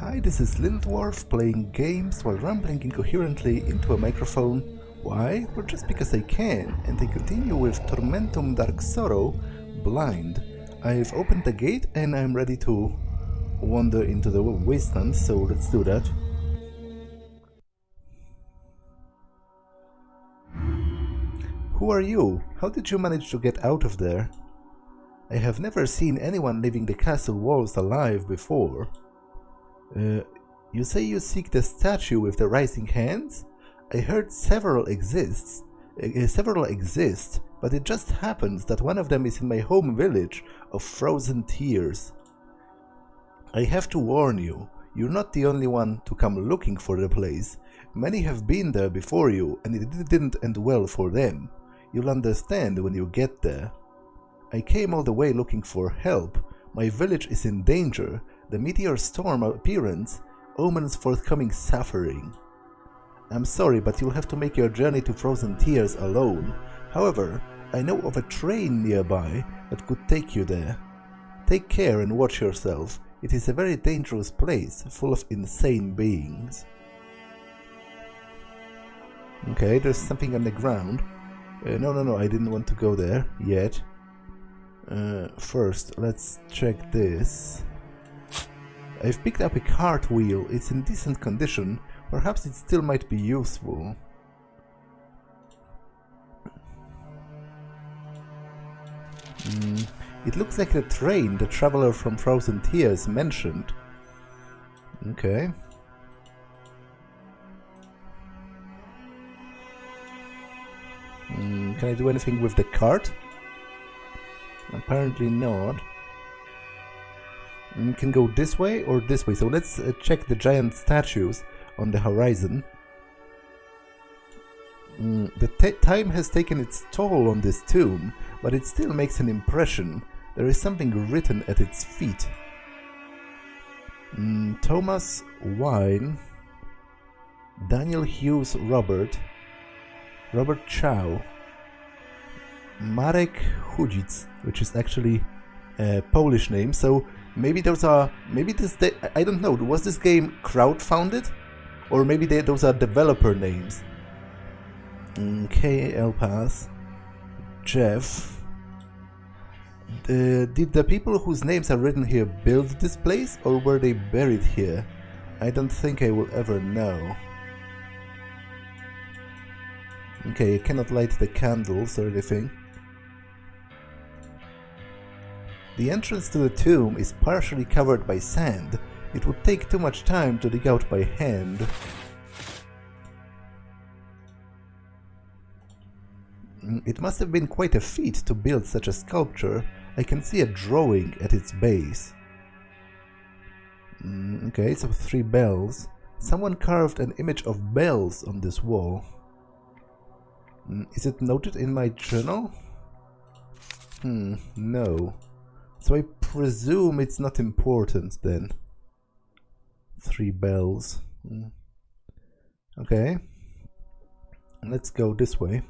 Hi, this is Lindworth playing games while rambling incoherently into a microphone. Why? Well, just because I can, and I continue with Tormentum Dark Sorrow, blind. I've opened the gate and I'm ready to wander into the wasteland, so let's do that. Who are you? How did you manage to get out of there? I have never seen anyone leaving the castle walls alive before. You say you seek the statue with the rising hands? I heard several exist, but it just happens that one of them is in my home village of Frozen Tears. I have to warn you, you're not the only one to come looking for the place. Many have been there before you, and it didn't end well for them. You'll understand when you get there. I came all the way looking for help. My village is in danger. The meteor storm appearance omens forthcoming suffering. I'm sorry, but you'll have to make your journey to Frozen Tears alone. However, I know of a train nearby that could take you there. Take care and watch yourself. It is a very dangerous place, full of insane beings. Okay, there's something on the ground. No, I didn't want to go there yet. First, let's check this. I've picked up a cartwheel. It's in decent condition. Perhaps it still might be useful. It looks like the train the traveler from Frozen Tears mentioned. Okay. Can I do anything with the cart? Apparently not. We can go this way or this way, so let's check the giant statues on the horizon. The time has taken its toll on this tomb, but it still makes an impression. There is something written at its feet. Thomas Wine, Daniel Hughes Robert Chow, Marek Hudzic, which is actually a Polish name, so maybe those are, I don't know, was this game crowdfunded? Or maybe those are developer names. KL Pass, Jeff. Did the people whose names are written here build this place, or were they buried here? I don't think I will ever know. Okay, I cannot light the candles or anything. The entrance to the tomb is partially covered by sand. It would take too much time to dig out by hand. It must have been quite a feat to build such a sculpture. I can see a drawing at its base. Okay, so 3 bells. Someone carved an image of bells on this wall. Is it noted in my journal? No. So I presume it's not important then. 3 bells. Okay. Let's go this way.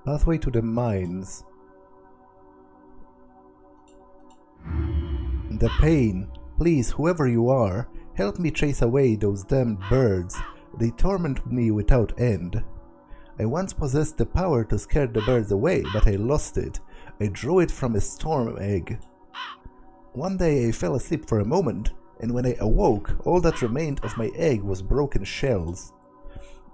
Pathway to the mines. The pain. Please, whoever you are, help me chase away those damned birds. They torment me without end. I once possessed the power to scare the birds away, but I lost it. I drew it from a storm egg. One day I fell asleep for a moment, and when I awoke, all that remained of my egg was broken shells.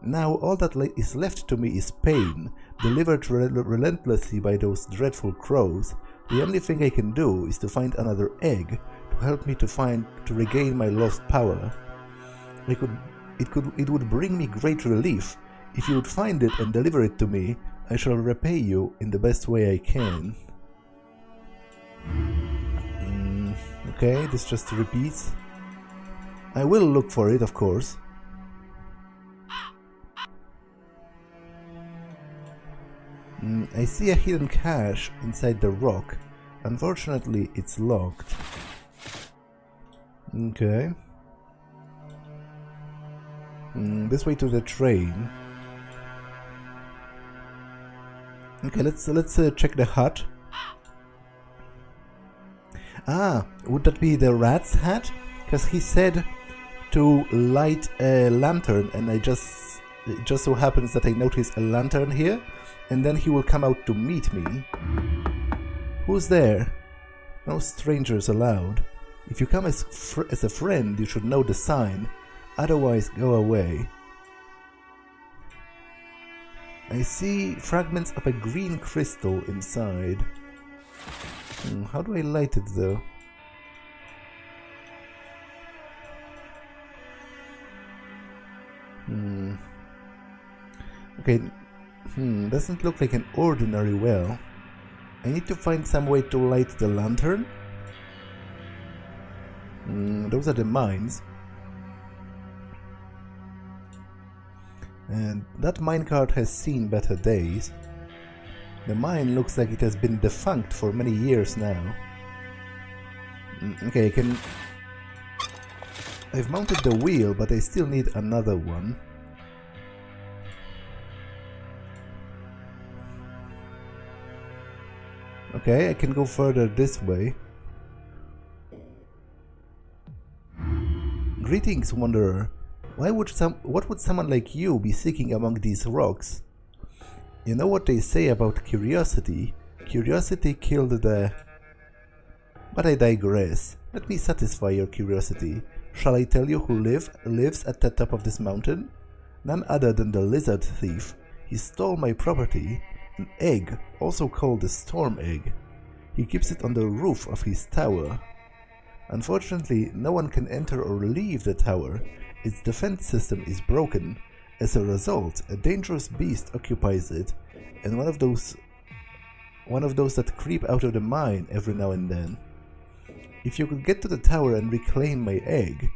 Now all that is left to me is pain, delivered relentlessly by those dreadful crows. The only thing I can do is to find another egg to help me to regain my lost power. It would bring me great relief. If you would find it and deliver it to me, I shall repay you in the best way I can. Okay, this just repeats. I will look for it, of course. I see a hidden cache inside the rock. Unfortunately, it's locked. Okay. This way to the train. Okay, let's check the hut. Ah, would that be the rat's hat? Because he said to light a lantern, and it just so happens that I notice a lantern here, and then he will come out to meet me. Who's there? No strangers allowed. If you come as a friend, you should know the sign. Otherwise, go away. I see fragments of a green crystal inside. How do I light it though? Okay, doesn't look like an ordinary well. I need to find some way to light the lantern. Those are the mines. And that minecart has seen better days. The mine looks like it has been defunct for many years now. Okay, I've mounted the wheel, but I still need another one. Okay, I can go further this way. Greetings, wanderer. What would someone like you be seeking among these rocks? You know what they say about curiosity? Curiosity killed the... But I digress. Let me satisfy your curiosity. Shall I tell you who lives at the top of this mountain? None other than the lizard thief. He stole my property, an egg, also called a storm egg. He keeps it on the roof of his tower. Unfortunately, no one can enter or leave the tower. Its defense system is broken. As a result, a dangerous beast occupies it, and one of those that creep out of the mine every now and then. If you could get to the tower and reclaim my egg,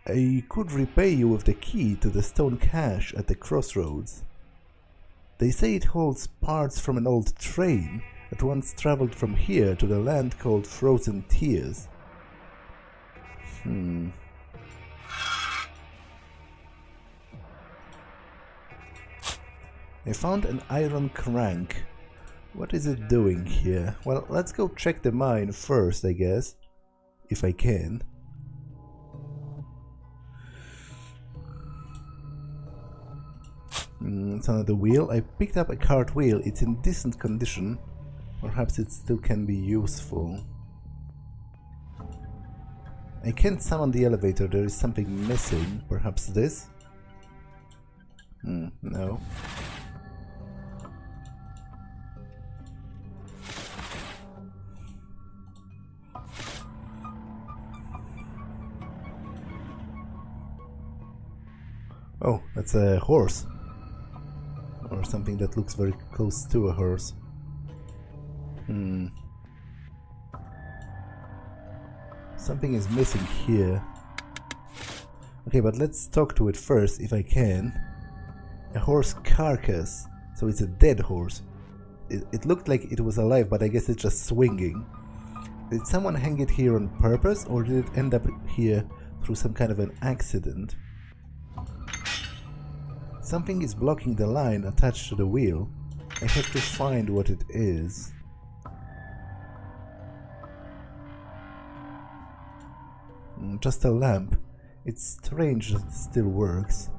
I could repay you with the key to the stone cache at the crossroads. They say it holds parts from an old train that once traveled from here to the land called Frozen Tears. I found an iron crank. What is it doing here? Well, let's go check the mine first, I guess. If I can. It's another wheel. I picked up a cartwheel. It's in decent condition. Perhaps it still can be useful. I can't summon the elevator. There is something missing. Perhaps this? No. Oh, that's a horse. Or something that looks very close to a horse. Something is missing here. Okay, but let's talk to it first, if I can. A horse carcass. So it's a dead horse. It looked like it was alive, but I guess it's just swinging. Did someone hang it here on purpose, or did it end up here through some kind of an accident? Something is blocking the line attached to the wheel. I have to find what it is. Just a lamp. It's strange that it still works.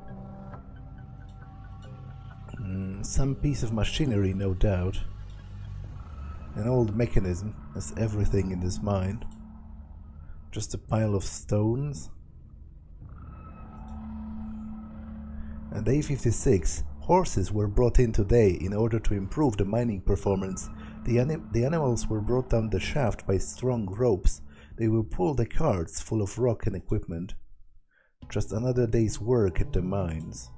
Some piece of machinery, no doubt. An old mechanism, as everything in this mine. Just a pile of stones. And Day 56. Horses were brought in today in order to improve the mining performance. The animals were brought down the shaft by strong ropes. They will pull the carts full of rock and equipment. Just another day's work at the mines.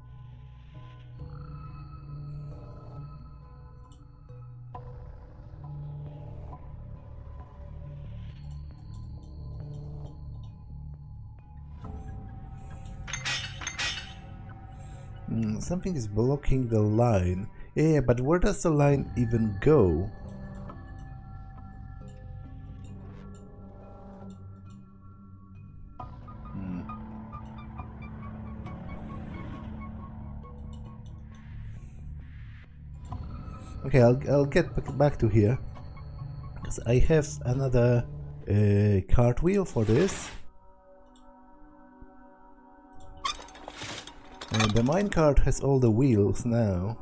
Something is blocking the line. Yeah, but where does the line even go? Okay, I'll get back to here. Because I have another cartwheel for this. And the minecart has all the wheels now.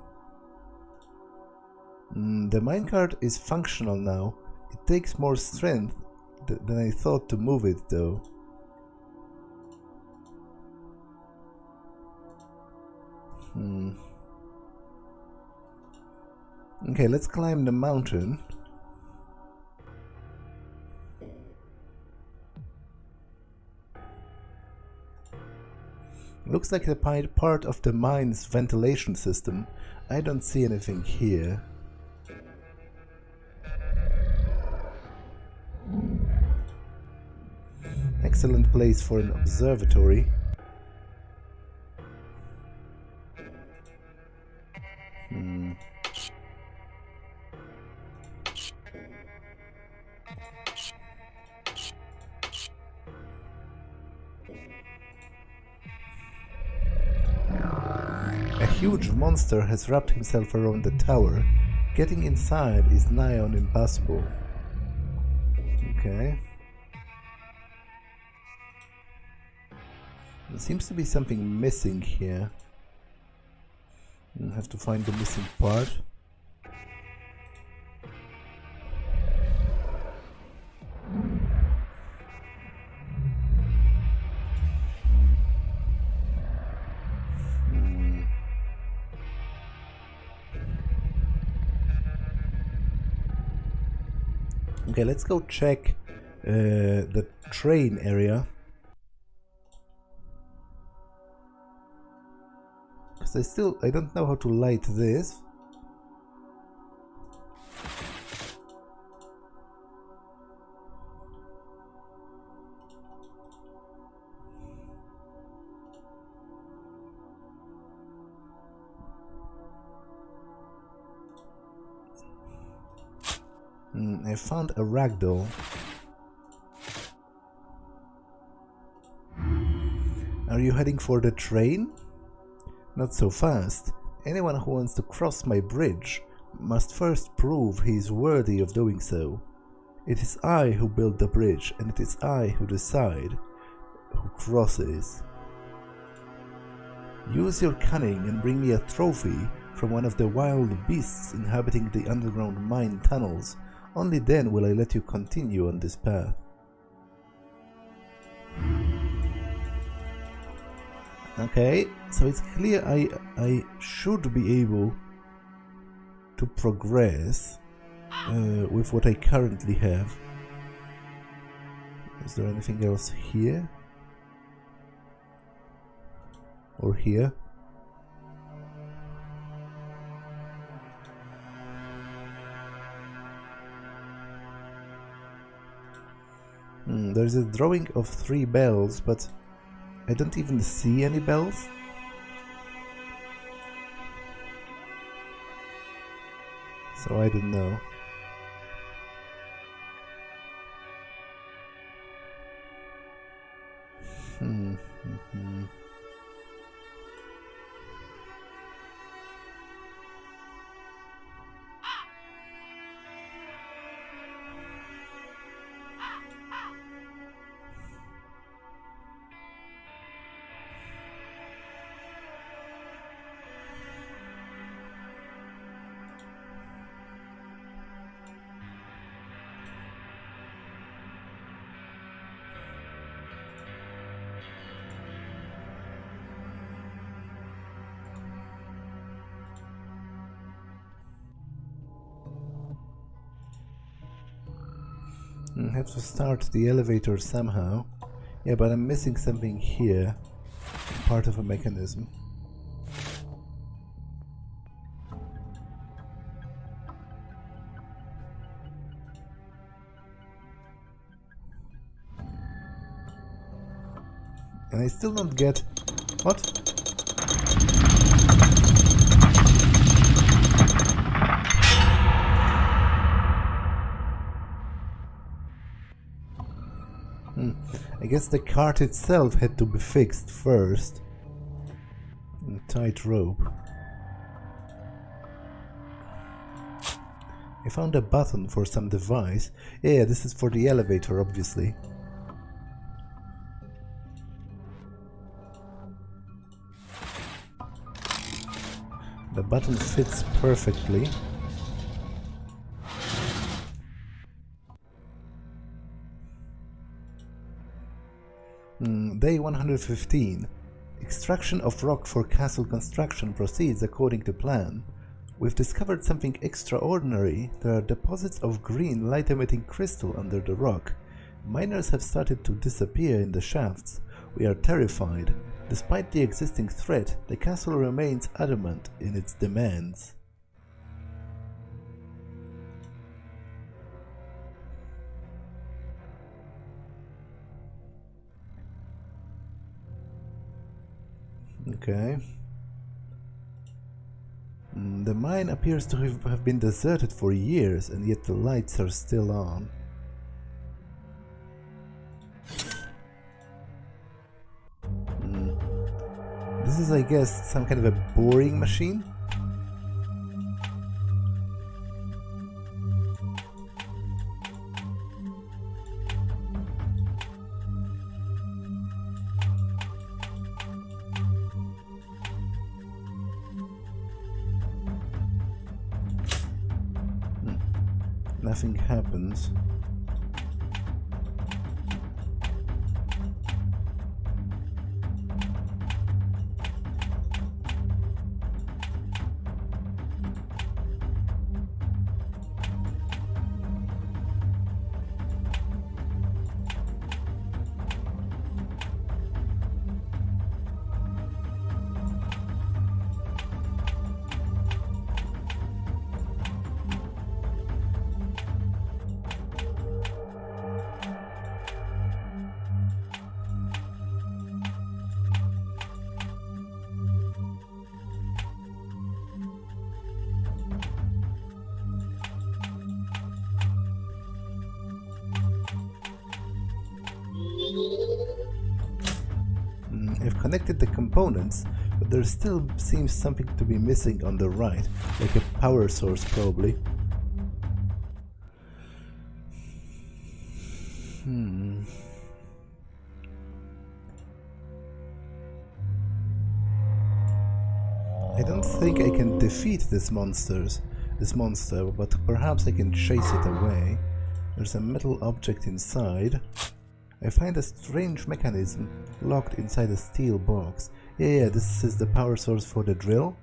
The minecart is functional now. It takes more strength than I thought to move it though. Okay, let's climb the mountain. Looks like the part of the mine's ventilation system. I don't see anything here. Excellent place for an observatory. A huge monster has wrapped himself around the tower. Getting inside is nigh on impossible. Okay. There seems to be something missing here. I'll have to find the missing part. Okay, let's go check the train area. Because I don't know how to light this. I found a ragdoll. Are you heading for the train? Not so fast. Anyone who wants to cross my bridge must first prove he is worthy of doing so. It is I who built the bridge, and it is I who decide who crosses. Use your cunning and bring me a trophy from one of the wild beasts inhabiting the underground mine tunnels. Only then will I let you continue on this path. Okay, so it's clear I should be able to progress with what I currently have. Is there anything else here? Or here? There's a drawing of 3 bells, but I don't even see any bells. So I don't know. I have to start the elevator somehow. Yeah, but I'm missing something here. Part of a mechanism. And I still don't get... What? I guess the cart itself had to be fixed first. Tight rope. I found a button for some device. Yeah, this is for the elevator, obviously. The button fits perfectly. Day 115. Extraction of rock for castle construction proceeds according to plan. We've discovered something extraordinary. There are deposits of green light-emitting crystal under the rock. Miners have started to disappear in the shafts. We are terrified. Despite the existing threat, the castle remains adamant in its demands. Okay. The mine appears to have been deserted for years, and yet the lights are still on. This is, I guess, some kind of a boring machine? Nothing happens. I've connected the components, but there still seems something to be missing on the right, like a power source probably. I don't think I can defeat this monster, but perhaps I can chase it away. There's a metal object inside. I find a strange mechanism locked inside a steel box. Yeah, this is the power source for the drill.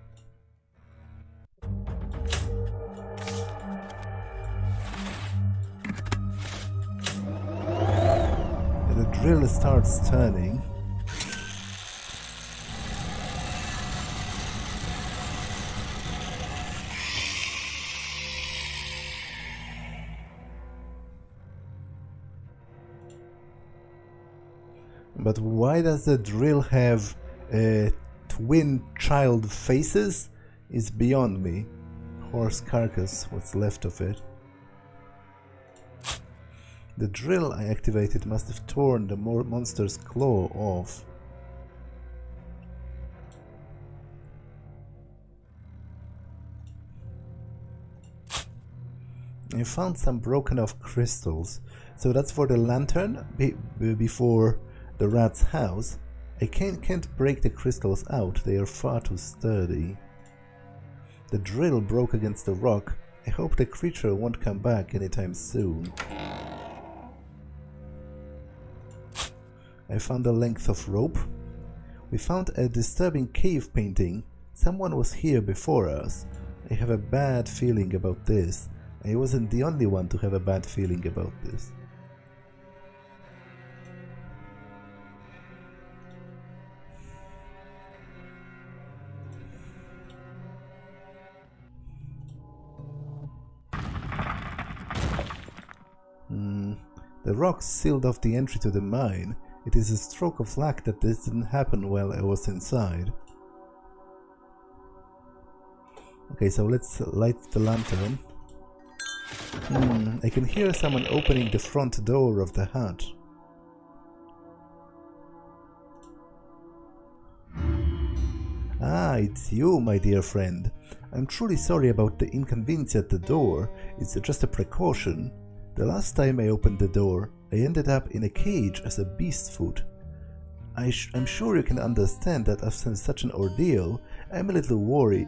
The drill starts turning. But why does the drill have twin child faces? Is beyond me. Horse carcass, what's left of it. The drill I activated must have torn the monster's claw off. I found some broken off crystals. So that's for the lantern before the rat's house. I can't break the crystals out, they are far too sturdy. The drill broke against the rock. I hope the creature won't come back anytime soon. I found a length of rope. We found a disturbing cave painting. Someone was here before us. I have a bad feeling about this. I wasn't the only one to have a bad feeling about this. The rocks sealed off the entry to the mine. It is a stroke of luck that this didn't happen while I was inside. Okay, so let's light the lantern. I can hear someone opening the front door of the hut. Ah, it's you, my dear friend. I'm truly sorry about the inconvenience at the door. It's just a precaution. The last time I opened the door, I ended up in a cage as a beast food. I'm sure you can understand that after such an ordeal, I'm a little wary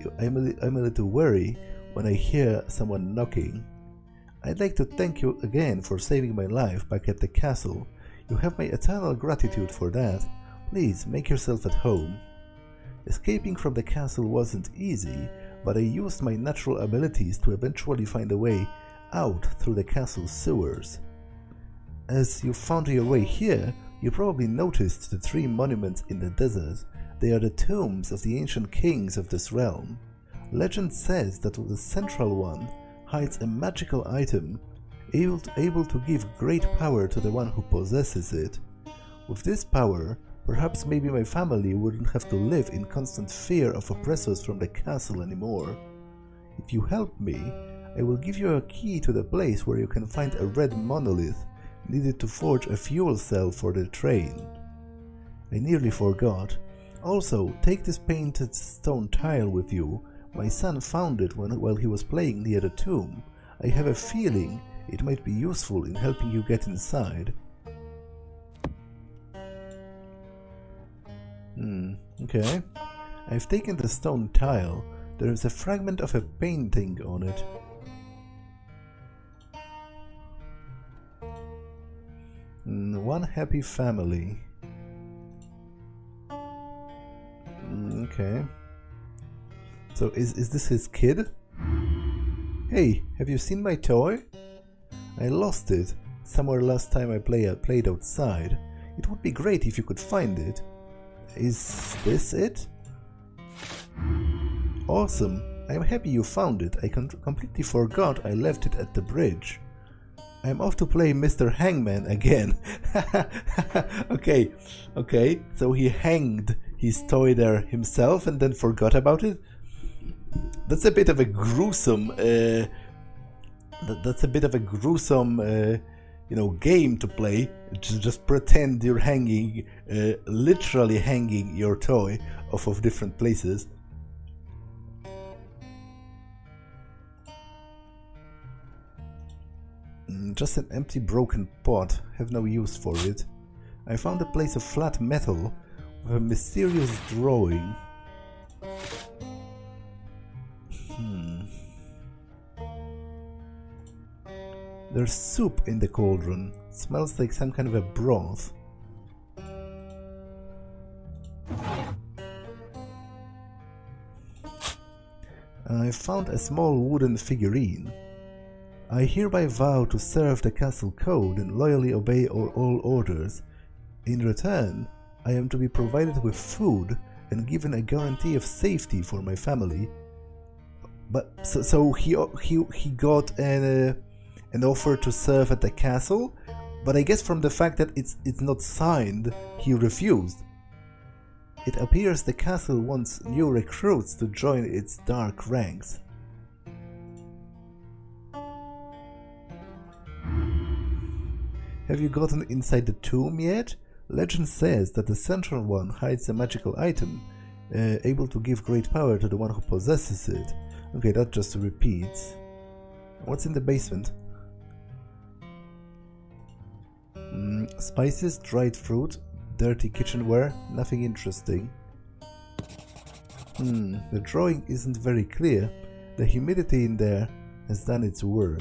when I hear someone knocking. I'd like to thank you again for saving my life back at the castle. You have my eternal gratitude for that. Please make yourself at home. Escaping from the castle wasn't easy, but I used my natural abilities to eventually find a way out through the castle's sewers. As you found your way here, you probably noticed the 3 monuments in the desert. They are the tombs of the ancient kings of this realm. Legend says that the central one hides a magical item, able to give great power to the one who possesses it. With this power, perhaps maybe my family wouldn't have to live in constant fear of oppressors from the castle anymore. If you help me, I will give you a key to the place where you can find a red monolith needed to forge a fuel cell for the train. I nearly forgot. Also, take this painted stone tile with you. My son found it while he was playing near the tomb. I have a feeling it might be useful in helping you get inside. Okay. I've taken the stone tile. There is a fragment of a painting on it. One happy family. Okay. So is this his kid? Hey, have you seen my toy? I lost it somewhere last time I played outside. It would be great if you could find it. Is this it? Awesome. I'm happy you found it. I completely forgot I left it at the bridge. I'm off to play Mr. Hangman again. Okay, so he hanged his toy there himself and then forgot about it? That's a bit of a gruesome, game to play. Just pretend you're hanging, literally hanging your toy off of different places. Just an empty broken pot, have no use for it. I found a piece of flat metal with a mysterious drawing. There's soup in the cauldron. Smells like some kind of a broth. I found a small wooden figurine. I hereby vow to serve the castle code and loyally obey all orders. In return, I am to be provided with food and given a guarantee of safety for my family. But so he got an offer to serve at the castle, but I guess from the fact that it's not signed, he refused. It appears the castle wants new recruits to join its dark ranks. Have you gotten inside the tomb yet? Legend says that the central one hides a magical item, able to give great power to the one who possesses it. Okay, that just repeats. What's in the basement? Spices, dried fruit, dirty kitchenware, nothing interesting. The drawing isn't very clear. The humidity in there has done its work.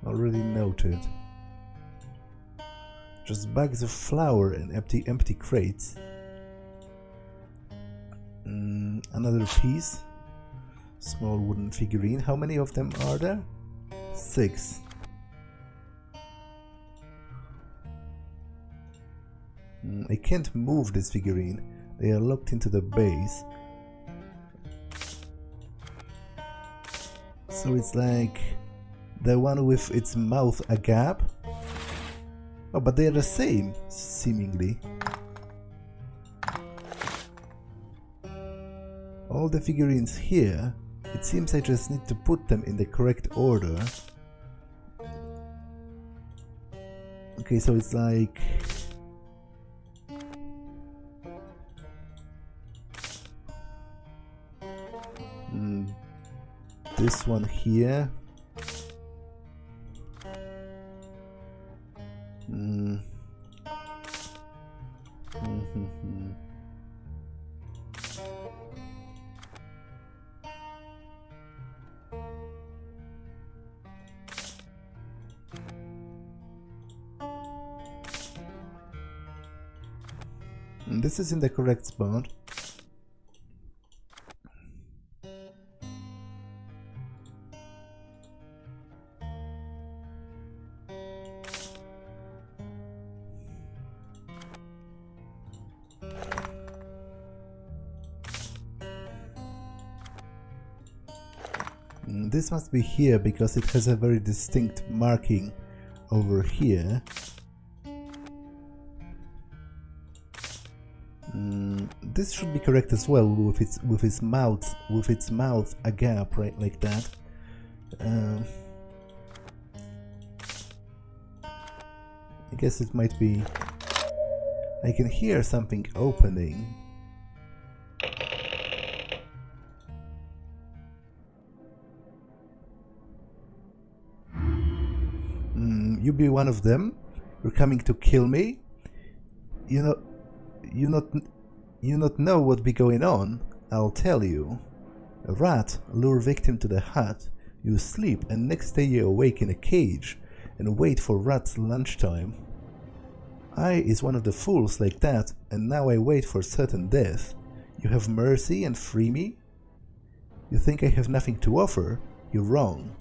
Already noted. Just bags of flour and empty crates. Another piece. Small wooden figurine. How many of them are there? 6. I can't move this figurine. They are locked into the base. So it's like the one with its mouth agape. Oh, but they are the same, seemingly. All the figurines here, it seems I just need to put them in the correct order. Okay, so it's like... this one here. This is in the correct spot. This must be here because it has a very distinct marking over here. This should be correct as well with its mouth a gap right like that. I guess it might be. I can hear something opening. You be one of them? You're coming to kill me? You not know what be going on? I'll tell you. A rat lure victim to the hut. You sleep and next day you awake in a cage and wait for rat's lunchtime. I is one of the fools like that, and now I wait for certain death. You have mercy and free me? You think I have nothing to offer? You're wrong.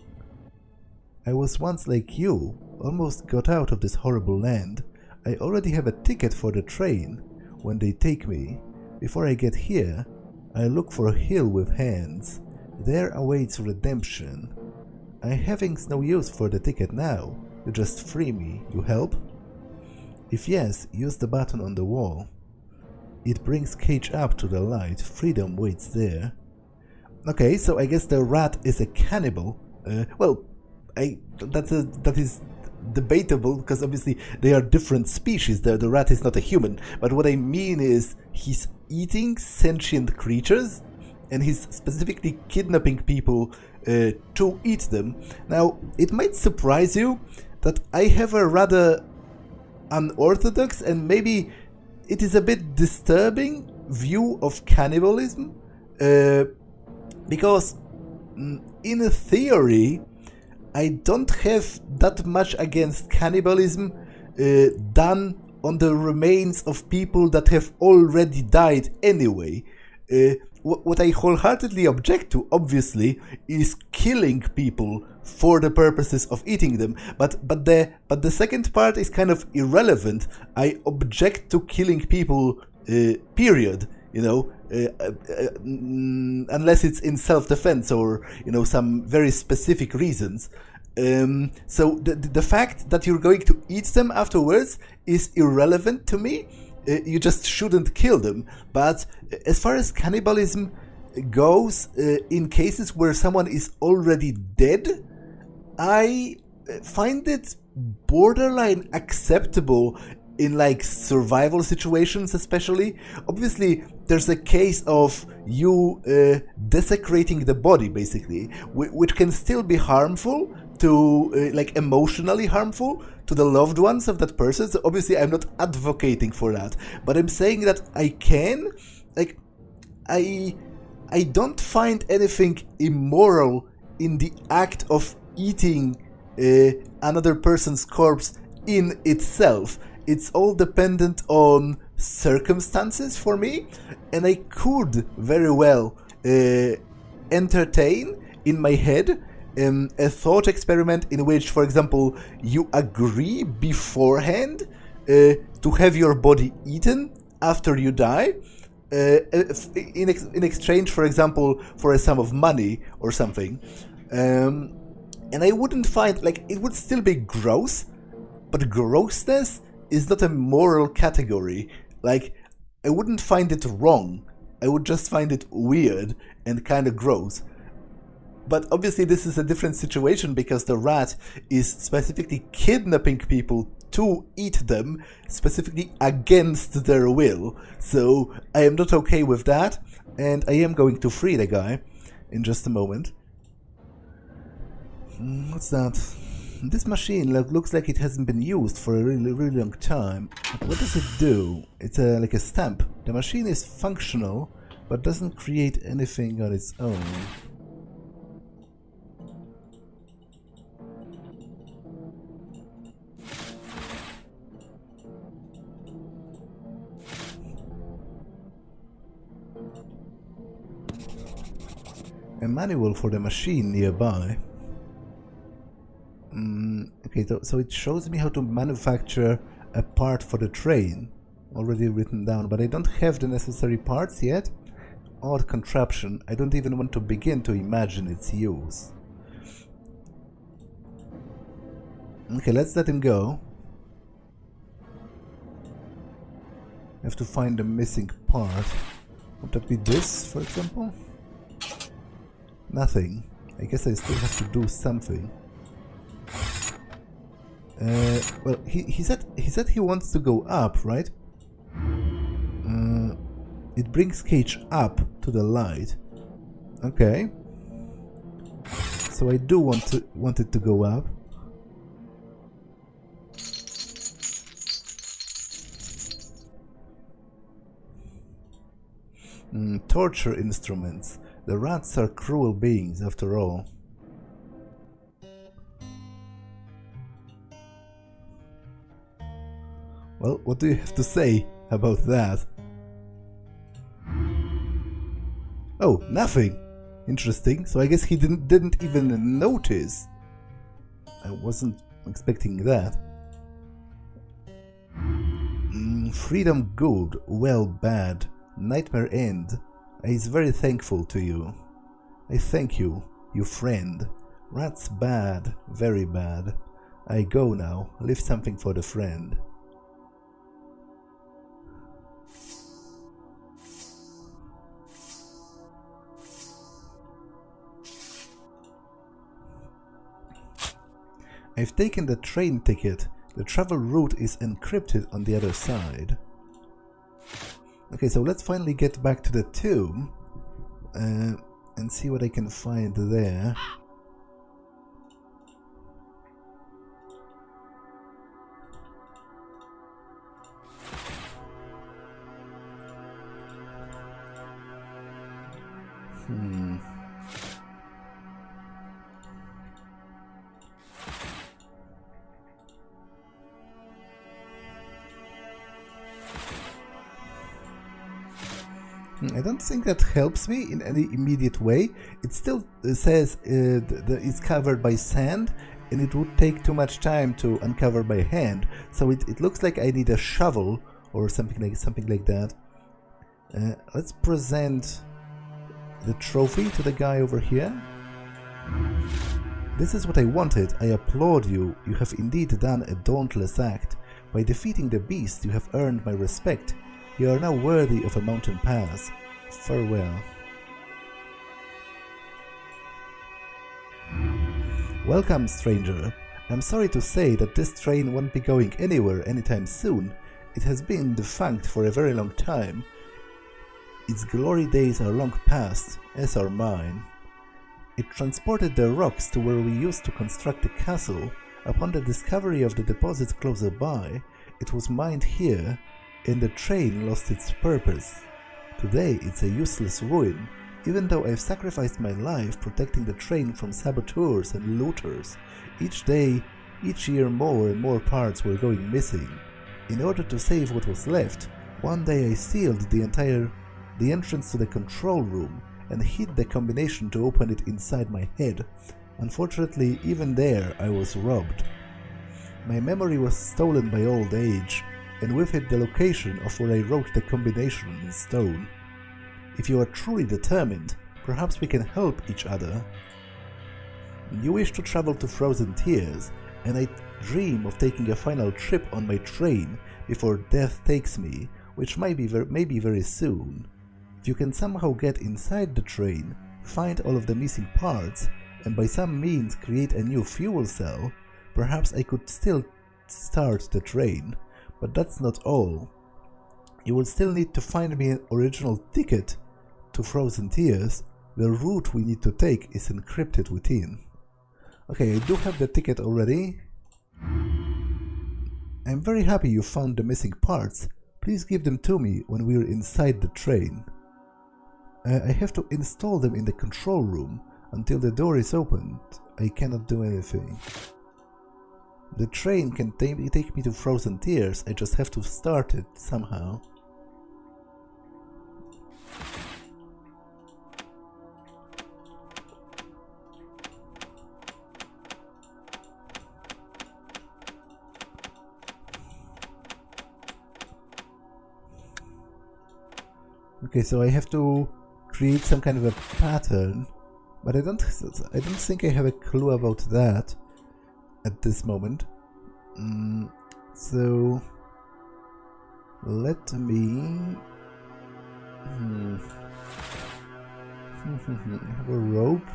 I was once like you, almost got out of this horrible land. I already have a ticket for the train when they take me. Before I get here, I look for a hill with hands. There awaits redemption. I having no use for the ticket now. You just free me. You help? If yes, use the button on the wall. It brings cage up to the light. Freedom waits there. Okay, so I guess the rat is a cannibal. That is debatable because obviously they are different species. The rat is not a human, but what I mean is he's eating sentient creatures and he's specifically kidnapping people to eat them. Now, it might surprise you that I have a rather unorthodox and maybe it is a bit disturbing view of cannibalism because in theory I don't have that much against cannibalism done on the remains of people that have already died anyway. What I wholeheartedly object to, obviously, is killing people for the purposes of eating them. But the second part is kind of irrelevant. I object to killing people, period. You know, unless it's in self-defense or, you know, some very specific reasons. So the fact that you're going to eat them afterwards is irrelevant to me. You just shouldn't kill them. But as far as cannibalism goes, in cases where someone is already dead, I find it borderline acceptable in like survival situations especially. Obviously, there's a case of you desecrating the body, basically, which can still be harmful to, like emotionally harmful to the loved ones of that person. So obviously I'm not advocating for that, but I'm saying that I can, like, I don't find anything immoral in the act of eating another person's corpse in itself. It's all dependent on circumstances for me, and I could very well entertain in my head a thought experiment in which, for example, you agree beforehand to have your body eaten after you die, in exchange, for example, for a sum of money or something. And I wouldn't find, like, it would still be gross, but grossness is not a moral category. Like, I wouldn't find it wrong. I would just find it weird and kind of gross. But obviously this is a different situation because the rat is specifically kidnapping people to eat them, specifically against their will. So I am not okay with that, and I am going to free the guy in just a moment. What's that? This machine looks like it hasn't been used for a really long time. But what does it do? It's like a stamp. The machine is functional, but doesn't create anything on its own. A manual for the machine nearby. Okay, so it shows me how to manufacture a part for the train, already written down, but I don't have the necessary parts yet. Odd contraption. I don't even want to begin to imagine its use. Okay, let's let him go. I have to find the missing part. Would that be this, for example? Nothing. I guess I still have to do something. Well, he said he wants to go up, right? It brings Cage up to the light. Okay. So I do want it to go up. Torture instruments. The rats are cruel beings, after all. Well, what do you have to say about that? Oh, nothing! Interesting. So I guess he didn't even notice. I wasn't expecting that. Freedom good, well bad, nightmare end. He's very thankful to you. I thank you, you friend. Rats bad, very bad. I go now, leave something for the friend. I've taken the train ticket. The travel route is encrypted on the other side. Okay, so let's finally get back to the tomb and see what I can find there. I don't think that helps me in any immediate way. It still says it's covered by sand, and it would take too much time to uncover by hand. So it looks like I need a shovel or something like that. Let's present the trophy to the guy over here. This is what I wanted. I applaud you. You have indeed done a dauntless act. By defeating the beast, you have earned my respect. You are now worthy of a mountain pass. Farewell. Welcome, stranger. I'm sorry to say that this train won't be going anywhere anytime soon. It has been defunct for a very long time. Its glory days are long past, as are mine. It transported the rocks to where we used to construct the castle. Upon the discovery of the deposits closer by, it was mined here, and the train lost its purpose. Today it's a useless ruin, even though I've sacrificed my life protecting the train from saboteurs and looters. Each year more and more parts were going missing. In order to save what was left, one day I sealed the entrance to the control room and hid the combination to open it inside my head. Unfortunately, even there I was robbed. My memory was stolen by old age, and with it the location of where I wrote the combination in stone. If you are truly determined, perhaps we can help each other. You wish to travel to Frozen Tears, and I dream of taking a final trip on my train before death takes me, which might be very soon. If you can somehow get inside the train, find all of the missing parts, and by some means create a new fuel cell, perhaps I could still start the train. But that's not all. You will still need to find me an original ticket to Frozen Tears. The route we need to take is encrypted within. Okay, I do have the ticket already. I'm very happy you found the missing parts. Please give them to me when we're inside the train. I have to install them in the control room. Until the door is opened, I cannot do anything. The train can take me to Frozen Tears, I just have to start it somehow. Okay, so I have to create some kind of a pattern, but I don't think I have a clue about that at this moment. So let me have a rope.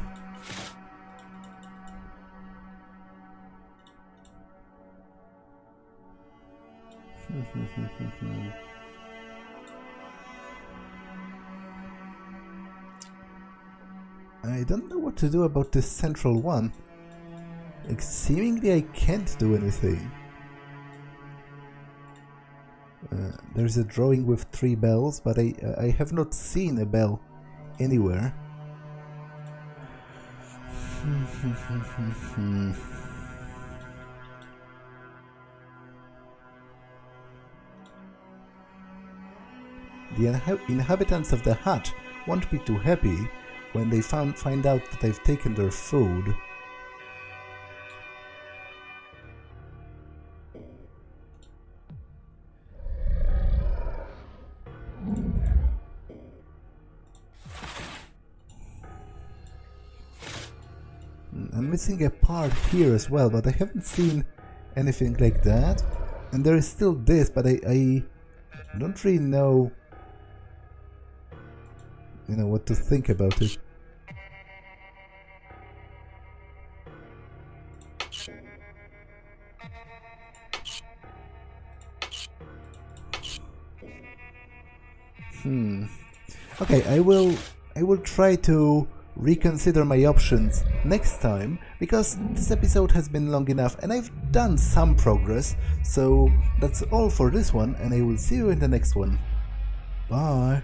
I don't know what to do about this central one. Like, seemingly I can't do anything. There's a drawing with 3 bells, but I have not seen a bell anywhere. The inhabitants of the hut won't be too happy when they find out that I've taken their food. I'm missing a part here as well, but I haven't seen anything like that. And there is still this, but I don't really know, what to think about it. Okay, I will try to reconsider my options next time, because this episode has been long enough and I've done some progress. So that's all for this one, and I will see you in the next one. Bye.